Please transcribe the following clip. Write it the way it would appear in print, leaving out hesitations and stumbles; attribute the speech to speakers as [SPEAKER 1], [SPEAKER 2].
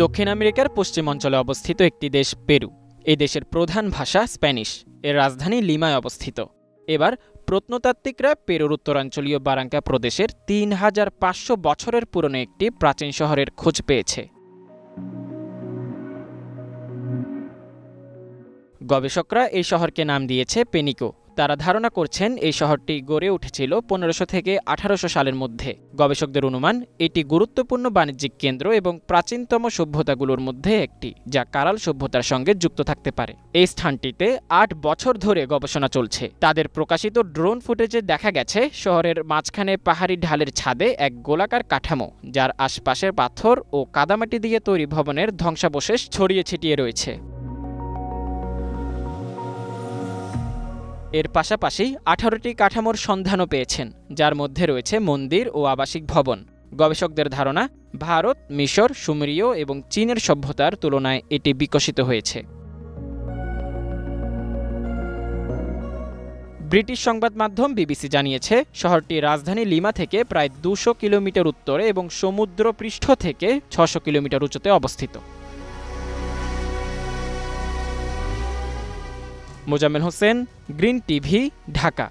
[SPEAKER 1] দক্ষিণ আমেরিকার পশ্চিমাঞ্চলে অবস্থিত একটি দেশ পেরু। এই দেশের প্রধান ভাষা স্প্যানিশ। এর রাজধানী লিমায় অবস্থিত। এবার প্রত্নতাত্ত্বিকরা পেরুর উত্তরাঞ্চলীয় বারাঙ্কা প্রদেশের ৩৫০০ বছরের পুরনো একটি প্রাচীন শহরের খোঁজ পেয়েছে। গবেষকরা এই শহরকে নাম দিয়েছে পেনিকো। তারা ধারণা করছেন এই শহরটি গড়ে উঠেছিল ১৫০০ থেকে ১৮০০ সালের মধ্যে। গবেষকদের অনুমান এটি গুরুত্বপূর্ণ বাণিজ্যিক কেন্দ্র এবং প্রাচীনতম সভ্যতাগুলোর মধ্যে একটি, যা কারাল সভ্যতার সঙ্গে যুক্ত থাকতে পারে। এই স্থানটিতে ৮ বছর ধরে গবেষণা চলছে। তাদের প্রকাশিত ড্রোন ফুটেজে দেখা গেছে শহরের মাঝখানে পাহাড়ি ঢালের ছাদে এক গোলাকার কাঠামো, যার আশপাশের পাথর ও কাদামাটি দিয়ে তৈরি ভবনের ধ্বংসাবশেষ ছড়িয়ে ছিটিয়ে রয়েছে। এর পাশাপাশি ১৮টি কাঠামোর সন্ধানও পেয়েছেন, যার মধ্যে রয়েছে মন্দির ও আবাসিক ভবন। গবেষকদের ধারণা, ভারত, মিশর, সুমেরীয় এবং চীনের সভ্যতার তুলনায় এটি বিকশিত হয়েছে। ব্রিটিশ সংবাদ মাধ্যম বিবিসি জানিয়েছে, শহরটি রাজধানী লিমা থেকে প্রায় ২০০ কিলোমিটার উত্তরে এবং সমুদ্রপৃষ্ঠ থেকে ৬০০ কিলোমিটার উঁচুতে অবস্থিত। Mozammel Hossain, green TV, Dhaka.